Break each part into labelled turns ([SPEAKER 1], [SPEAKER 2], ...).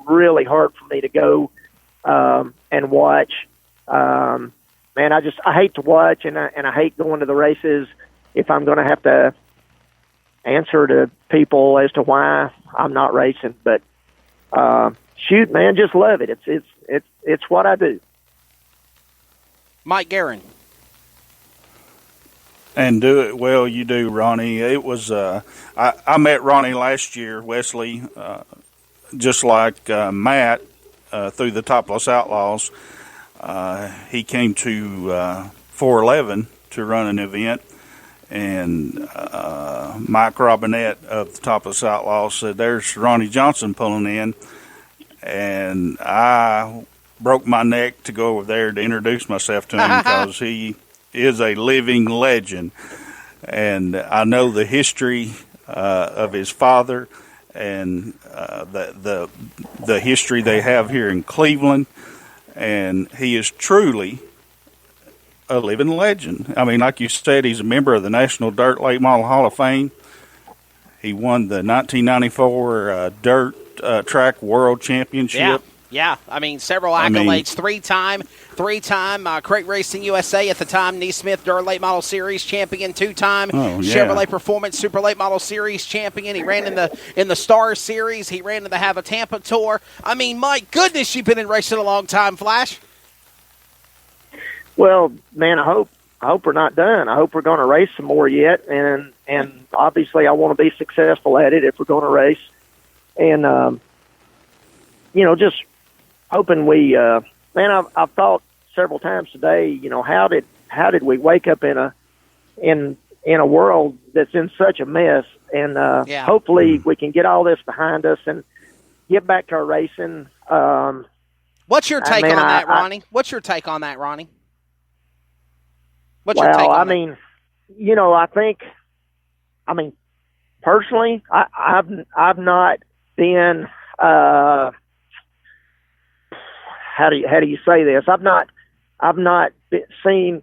[SPEAKER 1] really hard for me to go and watch. Man, I hate to watch, and I hate going to the races if I'm going to have to answer to people as to why I'm not racing. But shoot, man, just love it. It's what I do.
[SPEAKER 2] Mike Guerin.
[SPEAKER 3] And do it well, you do, Ronnie. It was I met Ronnie last year, Wesley, just like Matt through the Topless Outlaws. He came to 411 to run an event, and Mike Robinette of the Topless Outlaws said, "There's Ronnie Johnson pulling in," and I broke my neck to go over there to introduce myself to him because he is a living legend, and I know the history of his father and the history they have here in Cleveland, and he is truly a living legend. I mean, like you said, he's a member of the National Dirt Late Model Hall of Fame. He won the 1994 Dirt Track World Championship.
[SPEAKER 2] Yeah. I mean, several accolades. Three-time Crate Racing USA at the time, Neesmith Dirt Late Model Series champion, two-time Chevrolet Performance Super Late Model Series champion. He ran in the Star Series. He ran in the Have a Tampa Tour. I mean, my goodness, you've been in racing a long time, Flash.
[SPEAKER 1] Well, man, I hope we're not done. I hope we're going to race some more yet, and obviously I want to be successful at it if we're going to race. And just hoping we, man, I've thought several times today, how did we wake up in a world that's in such a mess, and hopefully we can get all this behind us and get back to our racing.
[SPEAKER 2] What's your take on that, Ronnie? What's your take on that, Ronnie?
[SPEAKER 1] Personally, I've not been. How do you say this? I've not seen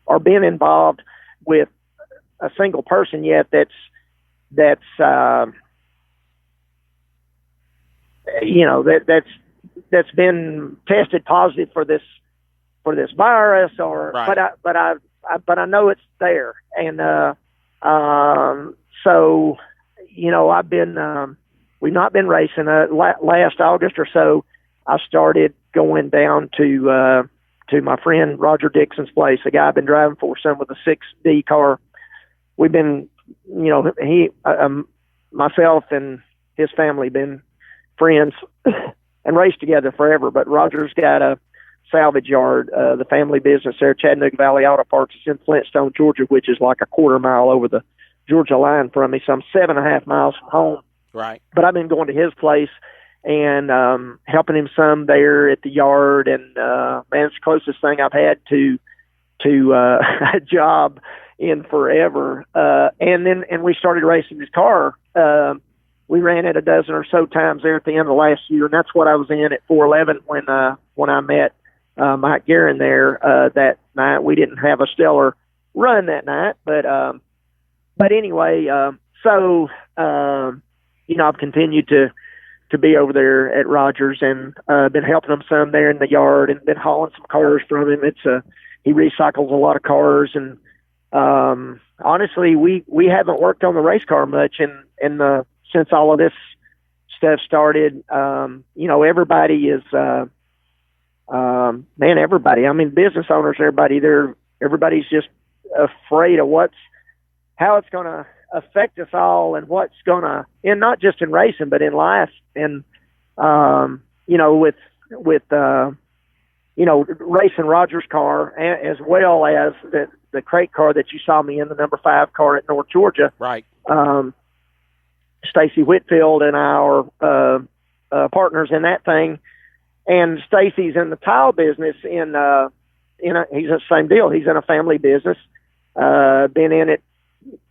[SPEAKER 1] or been involved with a single person yet that's been tested positive for this virus, or
[SPEAKER 2] right.
[SPEAKER 1] but I know it's there, and so I've been we've not been racing. Last August or so, I started going down to my friend Roger Dixon's place, a guy I've been driving for, some with a 6D car. We've been, myself and his family been friends and raced together forever. But Roger's got a salvage yard, the family business there, Chattanooga Valley Auto Parts. It's in Flintstone, Georgia, which is like a quarter mile over the Georgia line from me. So I'm 7.5 miles from home.
[SPEAKER 2] Right. But
[SPEAKER 1] I've been going to his place and helping him some there at the yard, and man, it's the closest thing I've had to a job in forever. And we started racing his car. We ran it a dozen or so times there at the end of last year, and that's what I was in at 411 when I met Mike Guerin there that night. We didn't have a stellar run that night, but anyway, I've continued to be over there at Rogers, and been helping him some there in the yard, and been hauling some cars from him. He recycles a lot of cars, and honestly, we haven't worked on the race car much since all of this stuff started. Everybody is everybody. I mean, business owners, everybody's just afraid of how it's going to affect us all, and what's gonna, and not just in racing but in life, and with racing Rogers car, as well as the crate car that you saw me in, the number 5 car at North Georgia.
[SPEAKER 2] Right.
[SPEAKER 1] Stacy Whitfield and our partners in that thing, and Stacy's in the tile business. He's the same deal. He's in a family business. Been in it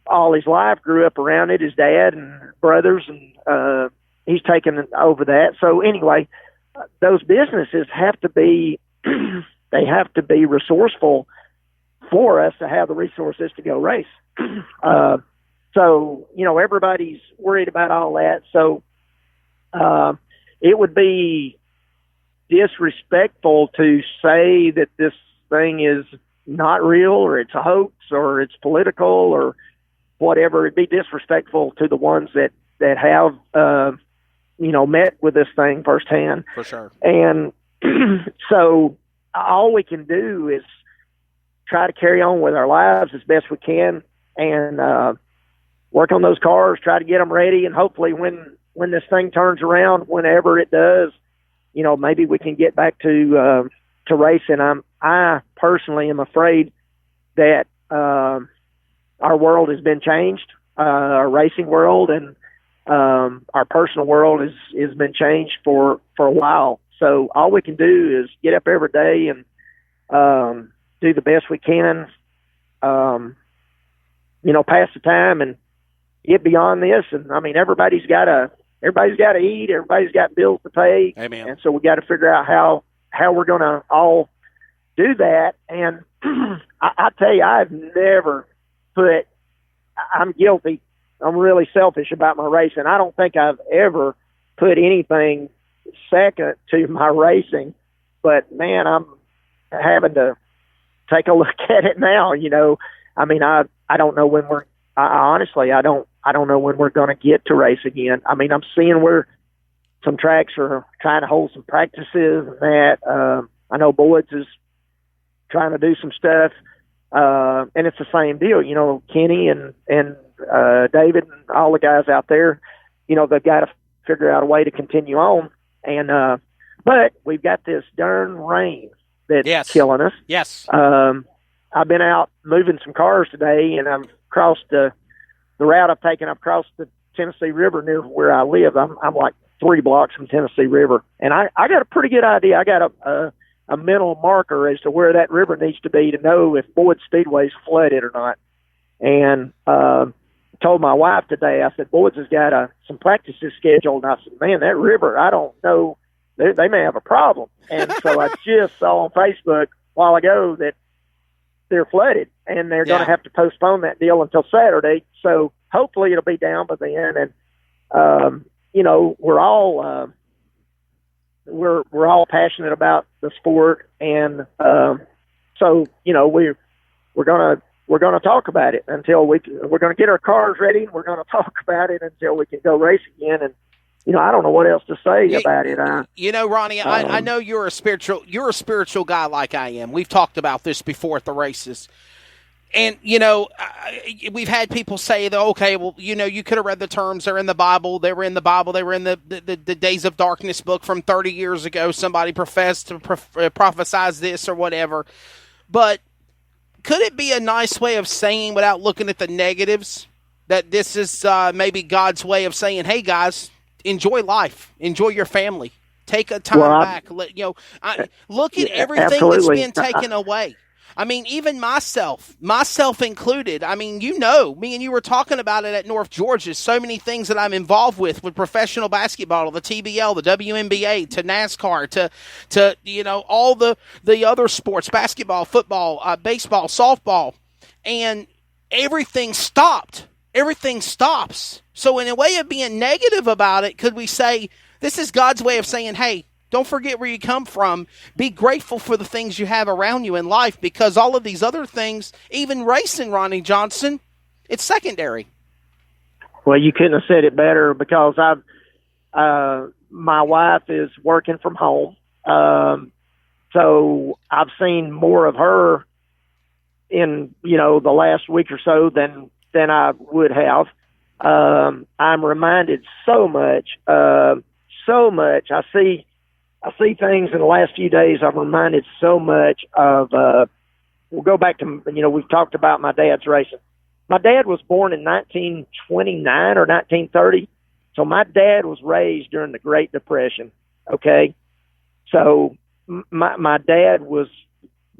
[SPEAKER 1] all his life, grew up around it, his dad and brothers, and he's taken over that. So anyway, those businesses have to be they have to be resourceful for us to have the resources to go race. So everybody's worried about all that. So it would be disrespectful to say that this thing is not real or it's a hoax or it's political or whatever. It'd be disrespectful to the ones that have, met with this thing firsthand.
[SPEAKER 2] For sure.
[SPEAKER 1] And so all we can do is try to carry on with our lives as best we can and work on those cars, try to get them ready, and hopefully when this thing turns around, whenever it does, maybe we can get back to racing. I personally am afraid that our world has been changed, our racing world, and our personal world has been changed for a while. So all we can do is get up every day and do the best we can, pass the time and get beyond this. And I mean, everybody's got to eat. Everybody's got bills to pay.
[SPEAKER 2] Amen.
[SPEAKER 1] And so we got to figure out how we're going to all do that. And I tell you, I've never I'm guilty. I'm really selfish about my racing. I don't think I've ever put anything second to my racing, but man, I'm having to take a look at it now. I mean, I don't know when honestly, I don't know when we're going to get to race again. I mean, I'm seeing where some tracks are trying to hold some practices and that. I know Boyd's is trying to do some stuff. And it's the same deal, Kenny and David and all the guys out there, they've got to figure out a way to continue on. And, but we've got this darn rain that's killing us.
[SPEAKER 2] Yes.
[SPEAKER 1] I've been out moving some cars today, and I've crossed the route I've taken. I've crossed the Tennessee River near where I live. I'm like 3 blocks from Tennessee River, and I got a pretty good idea. I got a mental marker as to where that river needs to be to know if Boyd Speedway's flooded or not. And told my wife today, I said, Boyd's has got some practices scheduled. And I said, man, that river, I don't know, they may have a problem. And so I just saw on Facebook a while ago that they're flooded, and they're going to have to postpone that deal until Saturday. So hopefully it'll be down by then. And, we're all we're all passionate about the sport. And so, we're going to talk about it until we're going to get our cars ready. And we're going to talk about it until we can go race again. And, I don't know what else to say about it.
[SPEAKER 2] Ronnie, I know you're a spiritual guy like I am. We've talked about this before at the races. And, we've had people say that, okay, well, you could have read the terms. They're in the Bible. They were in the Bible. They were in the Days of Darkness book from 30 years ago. Somebody professed to prophesize this or whatever. But could it be a nice way of saying, without looking at the negatives, that this is maybe God's way of saying, hey, guys, enjoy life. Enjoy your family. Take a time back. Look at everything
[SPEAKER 1] absolutely.
[SPEAKER 2] That's been taken away. I mean, even myself included. I mean, me and you were talking about it at North Georgia. So many things that I'm involved with professional basketball, the TBL, the WNBA, to NASCAR, to all the other sports, basketball, football, baseball, softball, and everything stopped. Everything stops. So in a way of being negative about it, could we say this is God's way of saying, hey, don't forget where you come from. Be grateful for the things you have around you in life, because all of these other things, even racing, Ronnie Johnson, it's secondary.
[SPEAKER 1] Well, you couldn't have said it better, because my wife is working from home. So I've seen more of her in, the last week or so than I would have. I'm reminded so much. I see things in the last few days. I'm reminded so much of, we'll go back to, we've talked about my dad's racing. My dad was born in 1929 or 1930. So my dad was raised during the Great Depression. Okay. So my dad was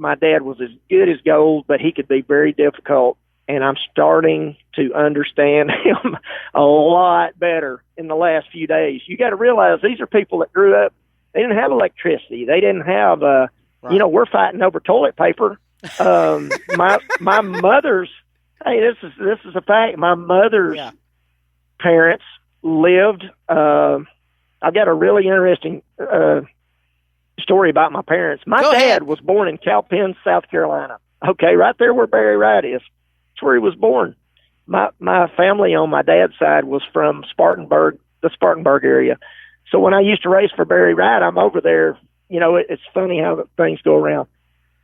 [SPEAKER 1] as good as gold, but he could be very difficult. And I'm starting to understand him a lot better in the last few days. You got to realize these are people that grew up. They didn't have electricity. They didn't have, right. We're fighting over toilet paper. My mother's, hey, this is a fact. My mother's parents lived, I've got a really interesting story about my parents. My dad was born in Cowpen, South Carolina. Okay, right there where Barry Wright is. That's where he was born. My family on my dad's side was from Spartanburg, the Spartanburg area. So when I used to race for Barry Wright, I'm over there. You know, it's funny how things go around.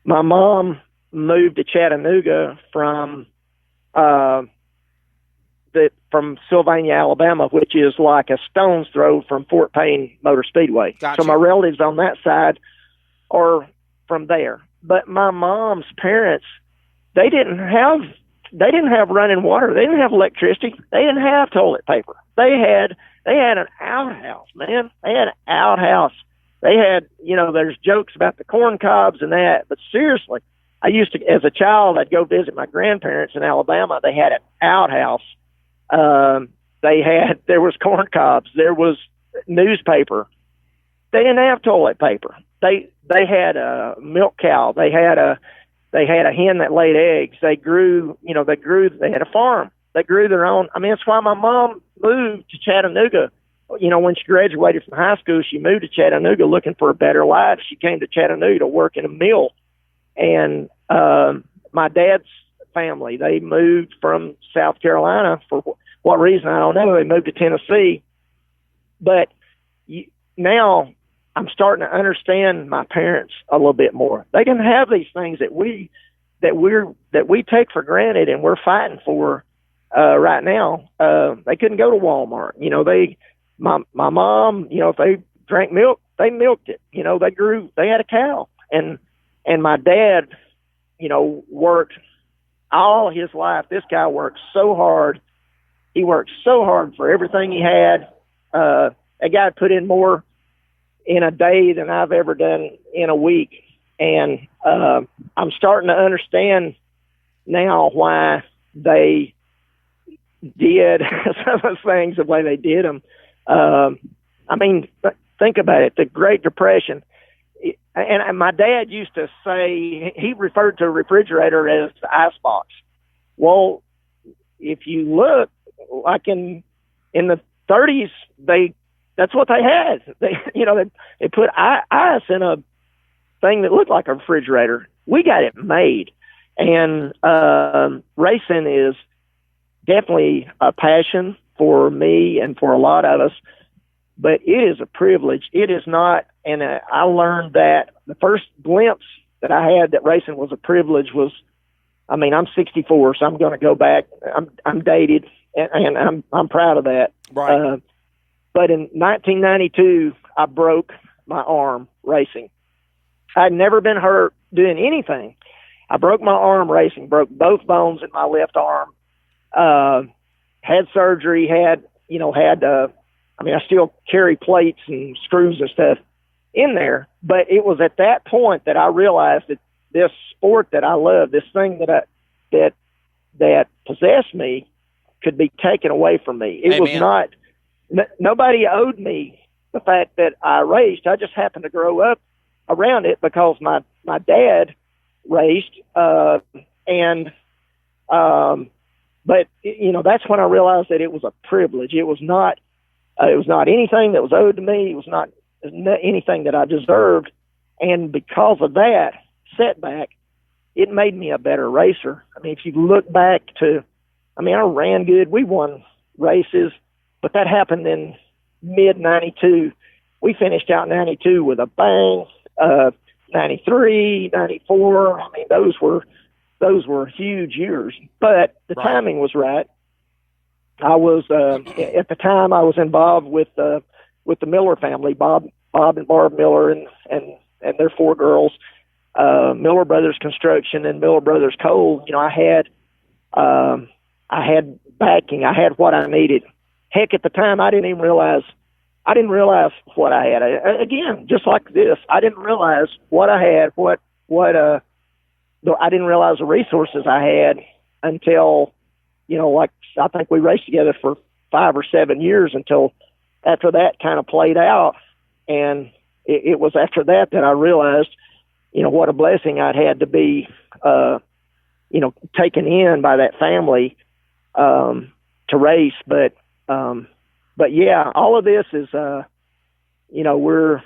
[SPEAKER 1] My mom moved to Chattanooga from Sylvania, Alabama, which is like a stone's throw from Fort Payne Motor Speedway.
[SPEAKER 2] Gotcha.
[SPEAKER 1] So my relatives on that side are from there. But my mom's parents, they didn't have running water. They didn't have electricity. They didn't have toilet paper. They had an outhouse, man. They had an outhouse. They had, you know, there's jokes about the corn cobs and that, but seriously, I used to, as a child, I'd go visit my grandparents in Alabama. They had an outhouse. There was corn cobs. There was newspaper. They didn't have toilet paper. They had a milk cow. They had a hen that laid eggs. They had a farm. They grew their own. I mean, that's why my mom moved to Chattanooga. You know, when she graduated from high school, she moved to Chattanooga looking for a better life. She came to Chattanooga to work in a mill. And my dad's family, they moved from South Carolina for what reason, I don't know. They moved to Tennessee. But now I'm starting to understand my parents a little bit more. They didn't have these things that we take for granted and we're fighting for right now. They couldn't go to Walmart. You know, my mom, you know, if they drank milk, they milked it. You know, they had a cow. And my dad, you know, worked all his life. This guy worked so hard. He worked so hard for everything he had. That guy put in more in a day than I've ever done in a week. And I'm starting to understand now why they did some of those things the way they did them. I mean, think about it. The Great Depression. And my dad used to say, he referred to a refrigerator as the icebox. Well, if you look, like in the 30s, that's what they had. They put ice in a thing that looked like a refrigerator. We got it made. And racing is definitely a passion for me and for a lot of us, but it is a privilege. It is not. And I learned that the first glimpse that I had that racing was a privilege was, I mean, I'm 64, so I'm going to go back. I'm dated, and I'm proud of that.
[SPEAKER 2] Right.
[SPEAKER 1] But in 1992, I broke my arm racing. I'd never been hurt doing anything. I broke my arm racing, broke both bones in my left arm, had surgery, I still carry plates and screws and stuff in there, but it was at that point that I realized that this sport that I love, this thing that possessed me, could be taken away from me. It was not, nobody owed me the fact that I raced. I just happened to grow up around it because my dad raced, but that's when I realized that it was a privilege. It was not anything that was owed to me. It was not anything that I deserved. And because of that setback, it made me a better racer. I mean, if you look back to, I ran good. We won races, but that happened in mid-92. We finished out 92 with a bang. 93, 94. Those were huge years, but the timing was right. I was at the time I was involved with the Miller family, Bob and Barb Miller, and their 4 girls, Miller Brothers Construction and Miller Brothers Coal. I had backing. I had what I needed. Heck, at the time I didn't realize what I had. Again, just like this, I didn't realize what I had. I didn't realize the resources I had until, I think we raced together for 5 or 7 years until after that kind of played out. And it was after that I realized, what a blessing I'd had to be, taken in by that family to race. But yeah, all of this is you know, we're